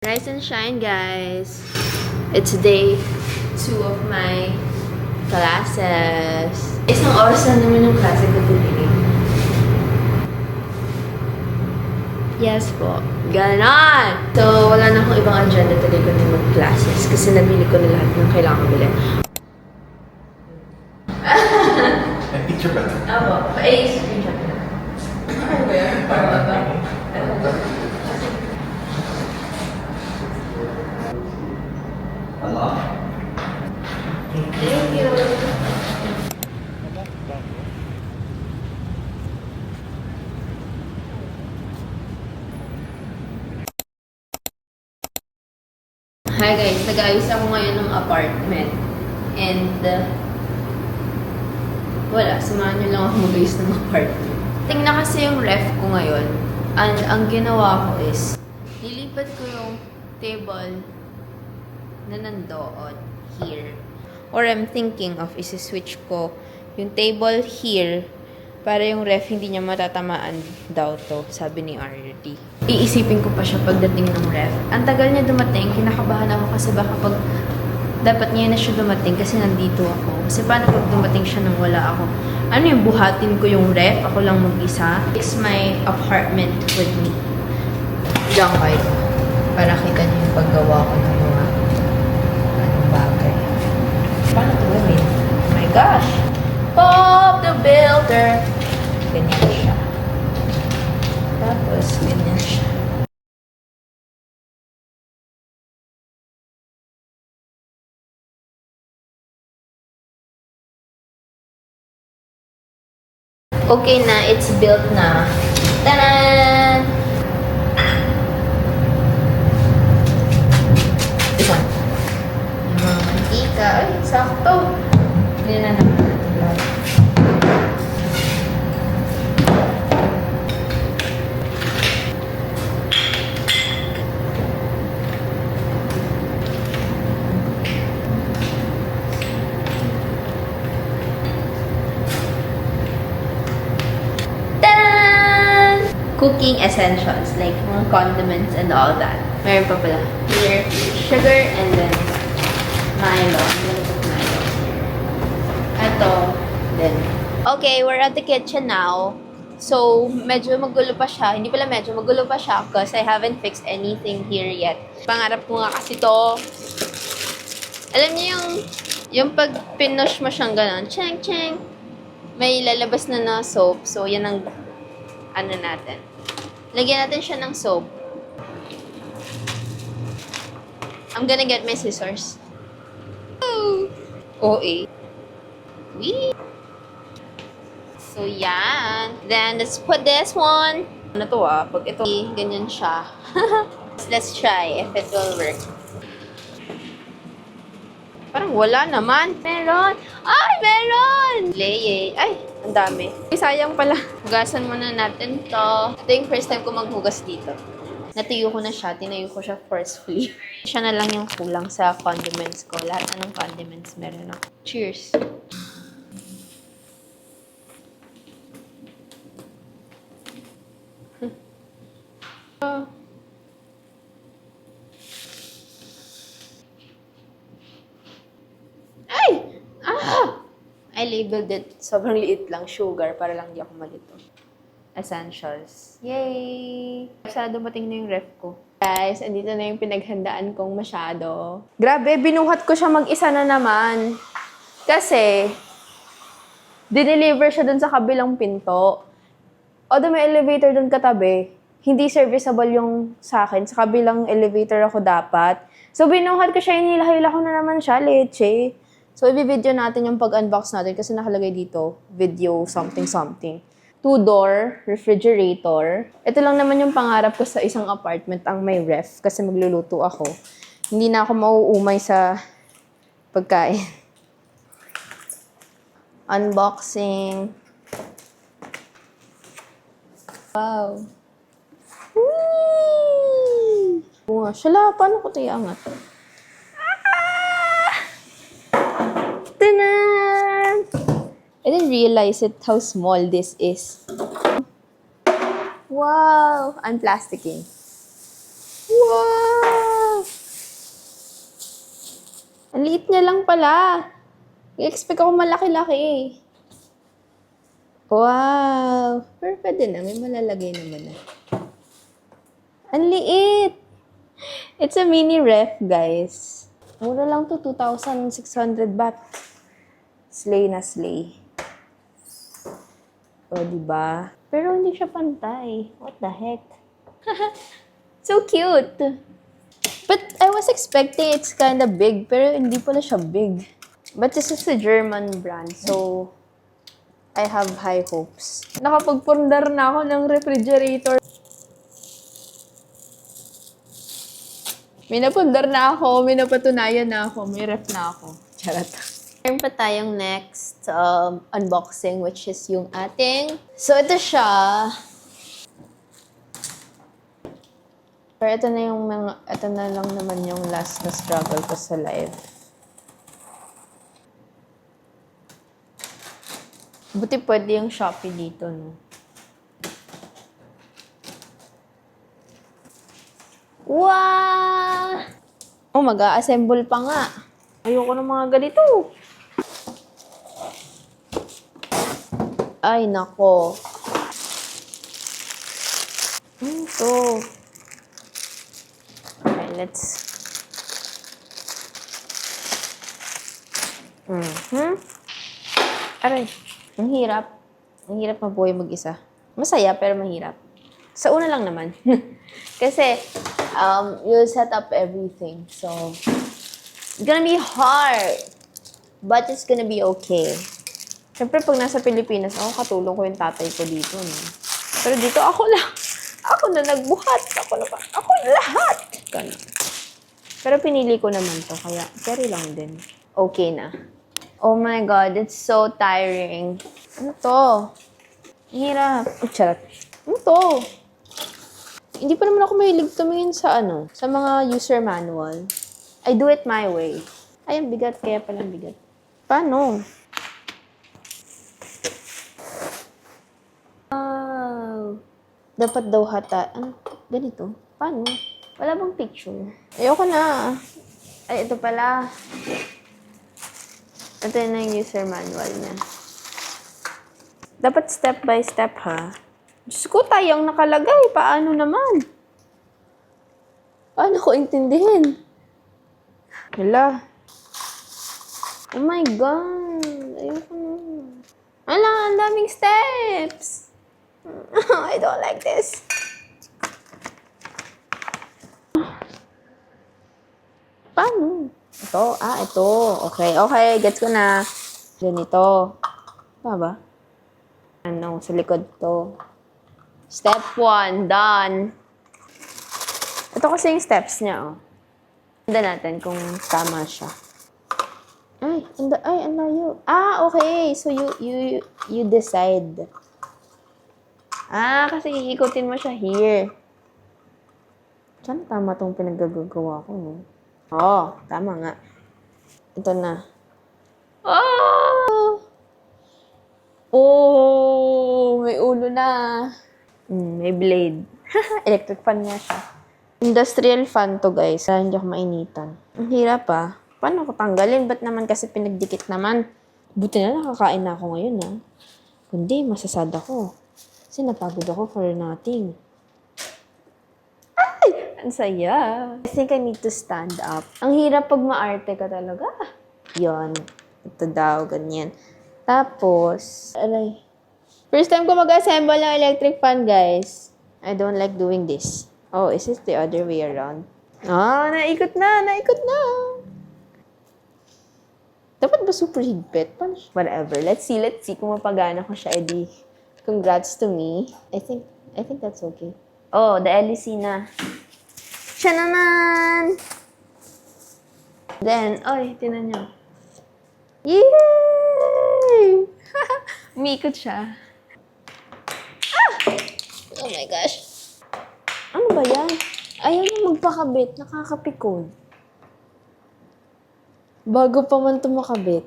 Rise and shine, guys. It's day 2 of my classes. Isang oras na naman yung klase ko today. Yes po. Ganon! So, wala na akong ibang agenda today kundi mag-classes kasi nabili ko na lahat ng kailangan ko bilhin. May picture ba? Apo. Screenshot na. Para ba? Hello? Thank you. Hi guys, nag-ayos ako ngayon ng apartment. And, wala, samahan nyo lang ako mag-ayos ng apartment. Tingnan kasi yung ref ko ngayon. And ang ginawa ko is, nilipat ko yung table na nandoon here. Or I'm thinking of isi-switch ko yung table here para yung ref hindi niya matatamaan daw to, sabi ni RD. Iisipin ko pa siya pagdating ng ref. Ang tagal niya dumating, kinakabahan ako kasi baka pag dapat niya na siya dumating kasi nandito ako. Kasi paano pag dumating siya nang wala ako? Ano yung buhatin ko yung ref? Ako lang mag-isa. It's my apartment with me. Diyan kayo. Para kita niyo yung paggawa ko ng mga bagay. Paano ito gawin? Oh my gosh! Bob the Builder! Ganyan siya. Tapos, ganyan siya. Okay na, it's built na. Tanan! Isa. Yung mga mantika. Ay, sakto. Hindi na naman natin lahat. Cooking essentials, like mga condiments and all that. Meron pa pala. Here, sugar and then Milo. I'm gonna put Milo here. Ito, then. Okay, we're at the kitchen now. So, medyo magulo pa siya. Hindi pala medyo, magulo pa siya because I haven't fixed anything here yet. Pangarap ko nga kasi to. Alam niyo yung pag pinush mo siyang ganon, cheng cheng, may lalabas na soap. So, yan ang ano natin. Lagyan natin siya ng soap. I'm gonna get my scissors. OA. Wee! So, yan. Then, let's put this one. Ano to pag ito, ganyan siya. Let's try if it will work. Parang wala naman. Meron! Ay, meron! Leye. Ay, ang dami. Ay, sayang pala. Hugasan muna natin to. Ito yung first time ko maghugas dito. Natuyo ko na siya. Tinayo ko siya forcefully. Siya na lang yung kulang sa condiments ko. Lahat anong condiments meron ako. Cheers! I labeled it, sobrang liit lang, sugar, para lang di ako malito. Essentials. Yay! Sana dumating na yung ref ko. Guys, andito na yung pinaghandaan kong masyado. Grabe, binuhat ko siya mag-isa na naman. Kasi, dineliver siya dun sa kabilang pinto. Although may elevator dun katabi, hindi serviceable yung sa akin. Sa kabilang elevator ako dapat. So, binuhat ko siya, inilahila ko na naman siya, leche. So, i-video natin yung pag-unbox natin kasi nakalagay dito, video something. 2-door refrigerator. Ito lang naman yung pangarap ko sa isang apartment, ang may ref, kasi magluluto ako. Hindi na ako mauumay sa pagkain. Unboxing. Wow. Whee! Bunga. Shala, paano ko ito iangat? Tanan! I didn't realize how small this is. Wow! Unplasticking. Wow! Ang liit niya lang pala. I-expect ako malaki-laki. Wow! Pero pwede na. May malalagay naman na. Ang liit! It's a mini ref, guys. Mura lang to, 2,600 baht. Slay na slay. O, diba? Pero hindi siya pantay. What the heck? So cute! But I was expecting it's kind of big, pero hindi pala siya big. But this is a German brand, so I have high hopes. Nakapagpundar na ako ng refrigerator. May napundar na ako, may napatunayan na ako, may ref na ako. Charot. Meron pa tayong next unboxing, which is yung ating... So, ito siya. Pero ito na yung mga... Ito na lang naman yung last na struggle ko sa live. Buti pwede yung Shopee dito, no? Wow! Oh, mag-a-assemble pa nga. Ayoko ng mga ganito. Ay, nako. Ito. Okay, let's... Aray. Ang hirap. Ang hirap mabuhay mag-isa. Masaya, pero mahirap. Sa una lang naman. Kasi, you set up everything. So, it's gonna be hard. But it's gonna be okay. Siyempre, pag nasa Pilipinas, ako katulong ko yung tatay ko dito. No? Pero dito, ako lang. Ako na nagbuhat. Ako lahat. Ganun. Pero pinili ko naman to. Kaya, carry lang din. Okay na. Oh my God, it's so tiring. Ano to? Hirap. Oh, charot. Ano to? Hindi pa naman ako mahilig tumingin sa sa mga user manual. I do it my way. Ay, ang bigat. Kaya palang bigat. Paano? Dapat daw hata. Ano? Ganito? Paano? Wala bang picture? Ayoko na. Ay, ito pala. Ito na yung user manual niya. Dapat step by step, ha? Diyos ko, tayang nakalagay. Paano naman? Paano ko intindihin? Hala. Oh my God. Ayoko na. Ala, ang daming steps. I don't like this. Paano? Ito? Ito. Okay. Gets ko na. Ganito. Ba? Ano? Sa likod to. Step 1. Done. Ito kasi yung steps niya, oh. Tignan natin kung tama siya. Ay, ang layo. Okay. So, you decide. Kasi iikutin mo siya here. Saan tama tong pinaggagawa ko, no? Tama nga. Ito na. May ulo na. May blade. Electric fan nga siya. Industrial fan to, guys. Hindi ako mainitan. Ang hirap, Paano ko tanggalin? Ba't naman kasi pinagdikit naman? Buti na nakakain na ako ngayon, Kundi, masasad ako. Kasi napagod ako for nothing. Ang saya. I think I need to stand up. Ang hirap pag maarte ka talaga. Yon. Ito daw, ganyan. Tapos, first time ko mag-assemble ng electric fan, guys. I don't like doing this. Is it the other way around? Naikot na. Dapat ba super higpit? Whatever. Let's see kung mapagana ko siya, edi. Congrats to me. I think that's okay. The LEC na. Siya naman! Then, tinan nyo. Yay! Umiikot siya. Oh my gosh. Ano ba yan? Ayaw na magpakabit. Nakakapikon. Bago pa man ito makabit.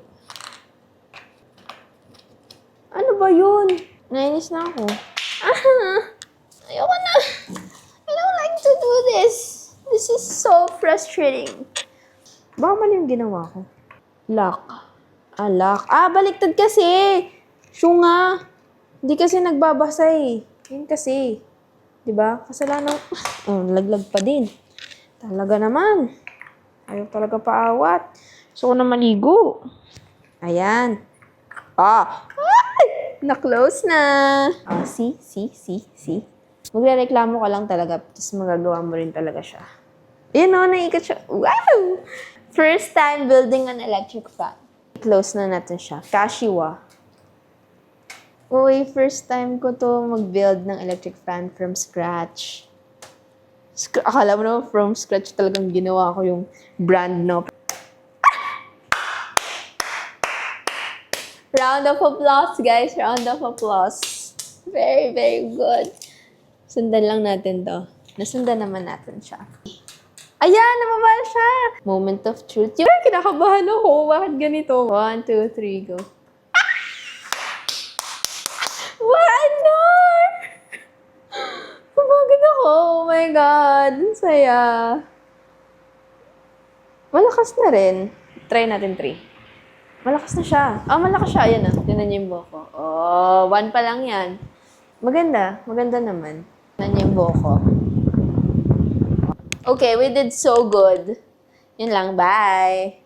Ano ba yun? Nainis na ako. Ayoko na. I don't like to do this. This is so frustrating. Baka mali yung ginawa ko. Lock. Lock. Baliktad kasi! Syunga! Hindi kasi nagbabasa eh. Yun kasi. Diba? Kasalanan. Laglag pa din. Talaga naman. Ayaw talaga paawat. Gusto ko na maligo. Ayan. Na-close na. See? Magre-reklamo ka lang talaga. Tapos magagawa mo rin talaga siya. Yun o, naikat siya. Wow! First time building an electric fan. Close na natin siya. Kashiwa. Uy, first time ko to mag-build ng electric fan from scratch. Akala mo naman from scratch talagang ginawa ko yung brand, no? Round of applause, guys. Round of applause. Very, very good. Sundan lang natin to. Nasundan naman natin siya. Ayan, namabal siya! Moment of truth. Ay, kinakabahan ako. Bakit ganito? 1, 2, 3, go. Pabagod ako. Oh my God. Ang saya. Malakas na rin. Try natin 3. Malakas na siya. Malakas siya. Ayan na. Tinan niyo yung buhok ko. 1 pa lang yan. Maganda. Maganda naman. Tinan niyo yung buhok ko. Okay, we did so good. Yun lang. Bye!